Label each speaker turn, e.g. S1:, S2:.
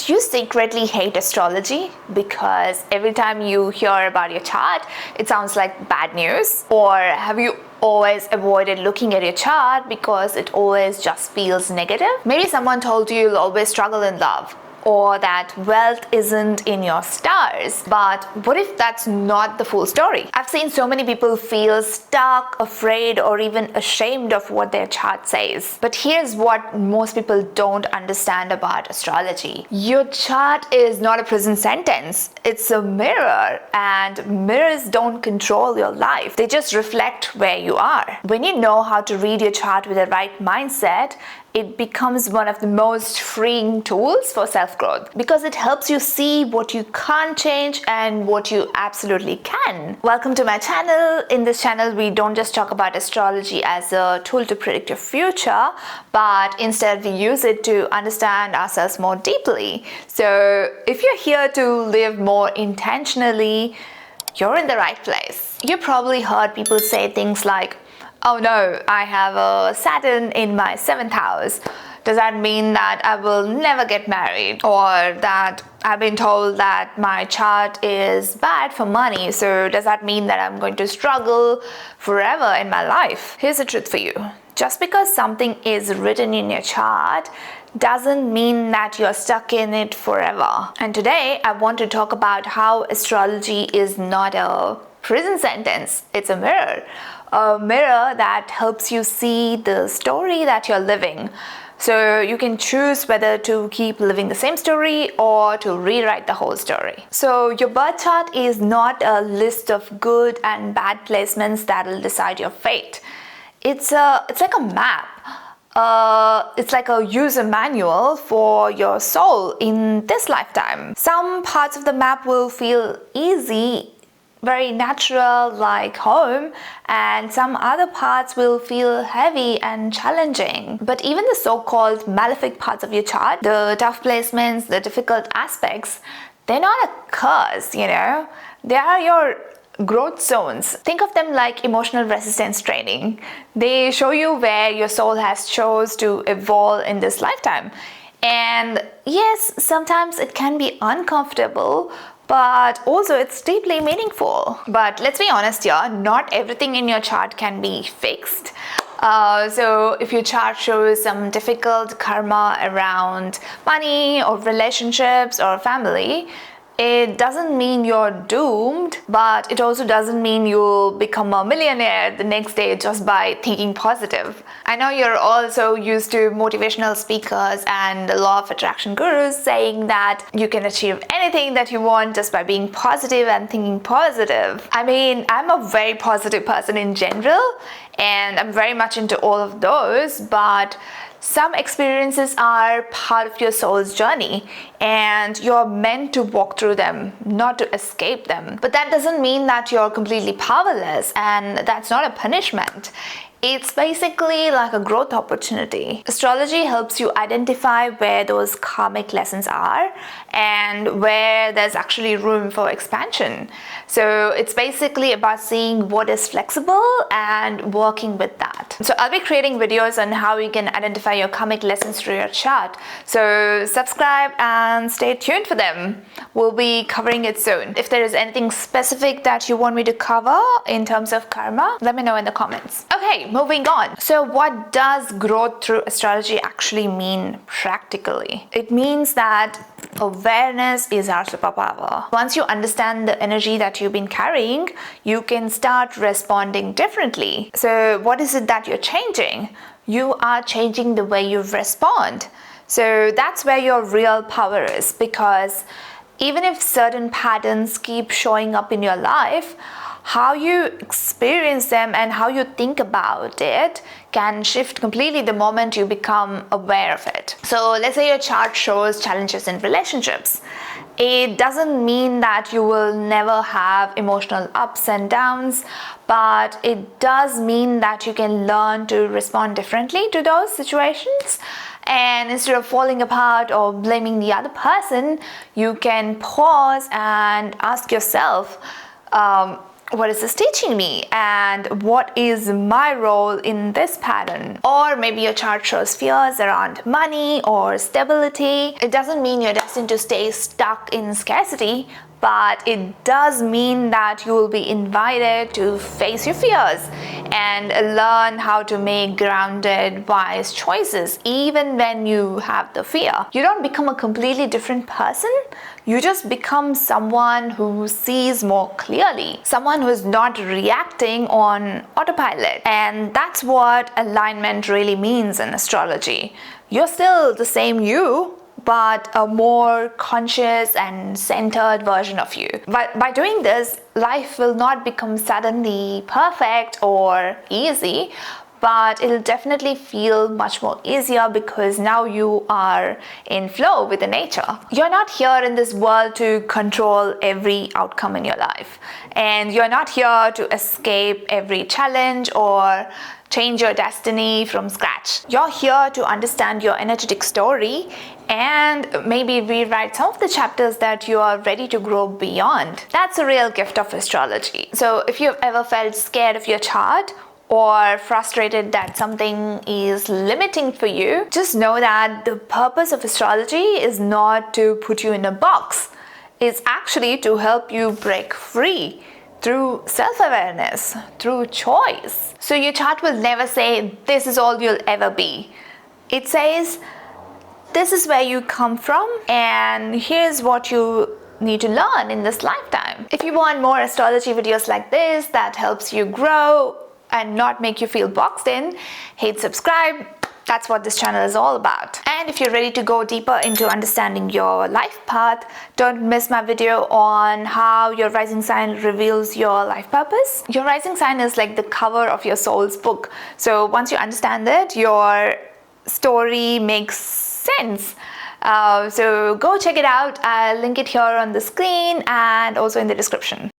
S1: you secretly hate astrology because every time you hear about your chart, it sounds like bad news? Or have you always avoided looking at your chart because it always just feels negative? Maybe someone told you you'll always struggle in love, or that wealth isn't in your stars. But what if that's not the full story? I've seen so many people feel stuck, afraid, or even ashamed of what their chart says. But here's what most people don't understand about astrology. Your chart is not a prison sentence. It's a mirror, and mirrors don't control your life. They just reflect where you are. When you know how to read your chart with the right mindset, it becomes one of the most freeing tools for self-growth because it helps you see what you can't change and what you absolutely can. Welcome to my channel. In this channel, we don't just talk about astrology as a tool to predict your future, but instead we use it to understand ourselves more deeply. So if you're here to live more intentionally, you're in the right place. You probably heard people say things like, "Oh no, I have a Saturn in my 7th house. Does that mean that I will never get married?" Or that I've been told that my chart is bad for money, so does that mean that I'm going to struggle forever in my life? Here's the truth for you. Just because something is written in your chart doesn't mean that you're stuck in it forever. And today I want to talk about how astrology is not a prison sentence. It's a mirror. A mirror that helps you see the story that you're living. So you can choose whether to keep living the same story or to rewrite the whole story. So your birth chart is not a list of good and bad placements that'll decide your fate. It's like a map. It's like a user manual for your soul in this lifetime. Some parts of the map will feel easy, very natural, like home, and some other parts will feel heavy and challenging. But even the so-called malefic parts of your chart, the tough placements, the difficult aspects, they're not a curse, They are your growth zones. Think of them like emotional resistance training. They show you where your soul has chose to evolve in this lifetime. And yes, sometimes it can be uncomfortable, but also it's deeply meaningful. But let's be honest here, not everything in your chart can be fixed. So if your chart shows some difficult karma around money or relationships or family, it doesn't mean you're doomed, but it also doesn't mean you'll become a millionaire the next day just by thinking positive. I know you're also used to motivational speakers and the law of attraction gurus saying that you can achieve anything that you want just by being positive and thinking positive. I mean, I'm a very positive person in general, and I'm very much into all of those, but some experiences are part of your soul's journey and you're meant to walk through them, not to escape them. But that doesn't mean that you're completely powerless, and that's not a punishment. It's basically like a growth opportunity. Astrology helps you identify where those karmic lessons are and where there's actually room for expansion. So it's basically about seeing what is flexible and working with that. So I'll be creating videos on how you can identify your karmic lessons through your chart. So subscribe and stay tuned for them. We'll be covering it soon. If there is anything specific that you want me to cover in terms of karma, let me know in the comments. Okay, moving on. So what does growth through astrology actually mean practically? It means that awareness is our superpower. Once you understand the energy that you've been carrying, you can start responding differently. So what is it that you're changing? You are changing the way you respond. So that's where your real power is, because even if certain patterns keep showing up in your life, how you experience them and how you think about it can shift completely the moment you become aware of it. So let's say your chart shows challenges in relationships. It doesn't mean that you will never have emotional ups and downs, but it does mean that you can learn to respond differently to those situations. And instead of falling apart or blaming the other person, you can pause and ask yourself, what is this teaching me, and what is my role in this pattern? Or maybe your chart shows fears around money or stability. It doesn't mean you're destined to stay stuck in scarcity, but it does mean that you will be invited to face your fears and learn how to make grounded, wise choices even when you have the fear. You don't become a completely different person. You just become someone who sees more clearly, someone who is not reacting on autopilot. And that's what alignment really means in astrology. You're still the same you, but a more conscious and centered version of you. By doing this, life will not become suddenly perfect or easy, but it'll definitely feel much more easier because now you are in flow with the nature. You're not here in this world to control every outcome in your life, and you're not here to escape every challenge or change your destiny from scratch. You're here to understand your energetic story and maybe rewrite some of the chapters that you are ready to grow beyond. That's a real gift of astrology. So if you've ever felt scared of your chart or frustrated that something is limiting for you, just know that the purpose of astrology is not to put you in a box. It's actually to help you break free through self-awareness, through choice. So your chart will never say, this is all you'll ever be. It says, this is where you come from, and here's what you need to learn in this lifetime. If you want more astrology videos like this that helps you grow and not make you feel boxed in, hit subscribe. That's what this channel is all about. And if you're ready to go deeper into understanding your life path, don't miss my video on how your rising sign reveals your life purpose. Your rising sign is like the cover of your soul's book. So once you understand it, your story makes sense. So go check it out. I'll link it here on the screen and also in the description.